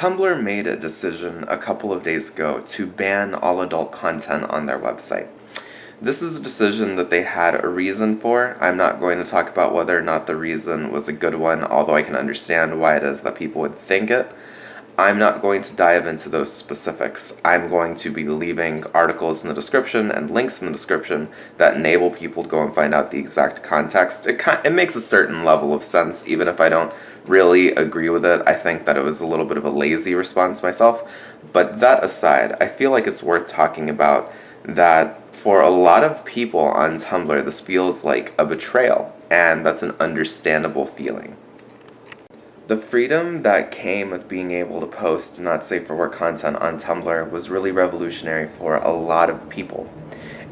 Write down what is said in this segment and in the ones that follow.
Tumblr made a decision a couple of days ago to ban all adult content on their website. This is a decision that they had a reason for. I'm not going to talk about whether or not the reason was a good one, although I can understand why it is that people would think it. I'm not going to dive into those specifics. I'm going to be leaving articles in the description and links in the description that enable people to go and find out the exact context. It makes a certain level of sense, even if I don't really agree with it. I think that it was a little bit of a lazy response myself. But that aside, I feel like it's worth talking about that for a lot of people on Tumblr, this feels like a betrayal, and that's an understandable feeling. The freedom that came with being able to post not safe for work content on Tumblr was really revolutionary for a lot of people.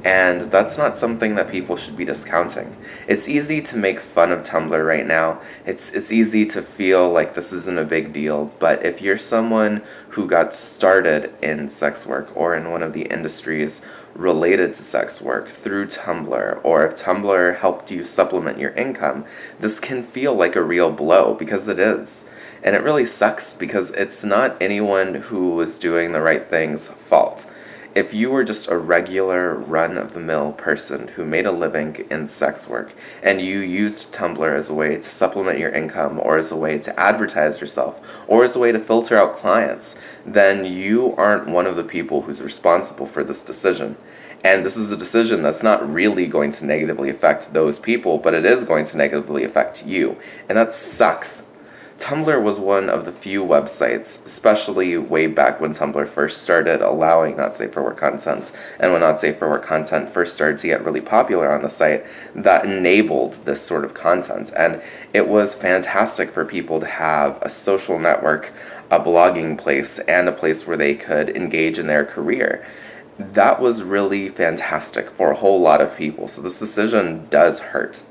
And that's not something that people should be discounting. It's easy to make fun of Tumblr right now. It's easy to feel like this isn't a big deal, but if you're someone who got started in sex work or in one of the industries related to sex work through Tumblr, or if Tumblr helped you supplement your income, this can feel like a real blow, because it is. And it really sucks because it's not anyone who is doing the right thing's fault. If you were just a regular run-of-the-mill person who made a living in sex work and you used Tumblr as a way to supplement your income or as a way to advertise yourself or as a way to filter out clients, then you aren't one of the people who's responsible for this decision. And this is a decision that's not really going to negatively affect those people, but it is going to negatively affect you. And that sucks. Tumblr was one of the few websites, especially way back when Tumblr first started allowing not safe for work content, and when not safe for work content first started to get really popular on the site, that enabled this sort of content. And it was fantastic for people to have a social network, a blogging place, and a place where they could engage in their career. That was really fantastic for a whole lot of people, so this decision does hurt.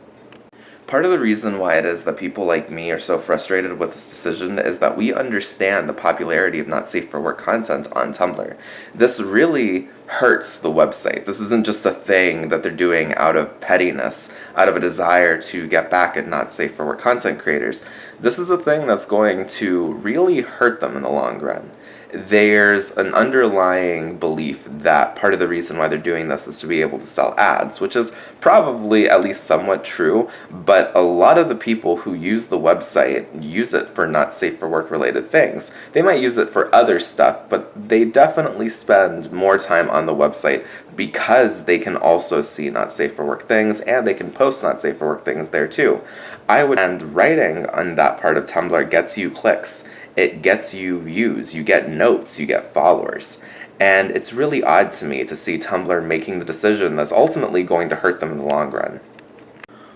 Part of the reason why it is that people like me are so frustrated with this decision is that we understand the popularity of not safe for work content on Tumblr. This really hurts the website. This isn't just a thing that they're doing out of pettiness, out of a desire to get back at not safe for work content creators. This is a thing that's going to really hurt them in the long run. There's an underlying belief that part of the reason why they're doing this is to be able to sell ads, which is probably at least somewhat true, but a lot of the people who use the website use it for not safe for work related things. They might use it for other stuff, but they definitely spend more time on the website because they can also see not safe for work things, and they can post not safe for work things there too. And writing on that part of Tumblr gets you clicks. It gets you views, you get notes, you get followers. And it's really odd to me to see Tumblr making the decision that's ultimately going to hurt them in the long run.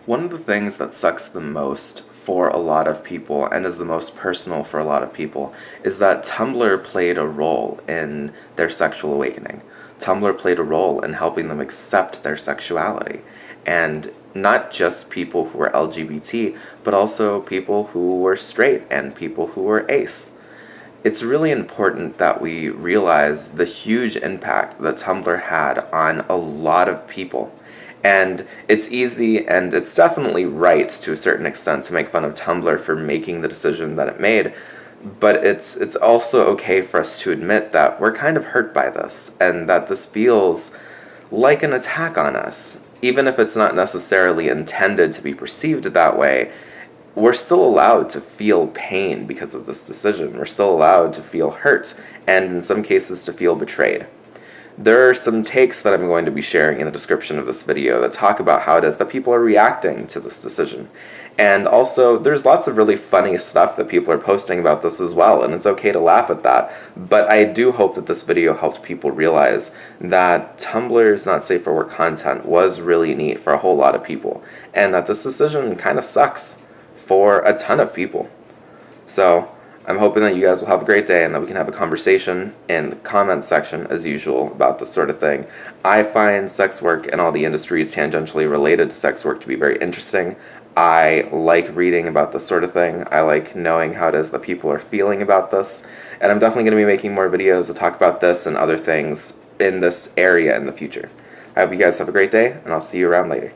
One of the things that sucks the most for a lot of people, and is the most personal for a lot of people, is that Tumblr played a role in their sexual awakening. Tumblr played a role in helping them accept their sexuality. And not just people who were LGBT, but also people who were straight and people who were ace. It's really important that we realize the huge impact that Tumblr had on a lot of people. And it's easy, and it's definitely right to a certain extent, to make fun of Tumblr for making the decision that it made, but it's also okay for us to admit that we're kind of hurt by this, and that this feels like an attack on us. Even if it's not necessarily intended to be perceived that way, we're still allowed to feel pain because of this decision. We're still allowed to feel hurt, and in some cases to feel betrayed. There are some takes that I'm going to be sharing in the description of this video that talk about how it is that people are reacting to this decision. And also, there's lots of really funny stuff that people are posting about this as well, and it's okay to laugh at that. But I do hope that this video helped people realize that Tumblr's not safe for work content was really neat for a whole lot of people, and that this decision kind of sucks for a ton of people. So I'm hoping that you guys will have a great day and that we can have a conversation in the comments section, as usual, about this sort of thing. I find sex work and all the industries tangentially related to sex work to be very interesting. I like reading about this sort of thing. I like knowing how it is that people are feeling about this. And I'm definitely going to be making more videos to talk about this and other things in this area in the future. I hope you guys have a great day, and I'll see you around later.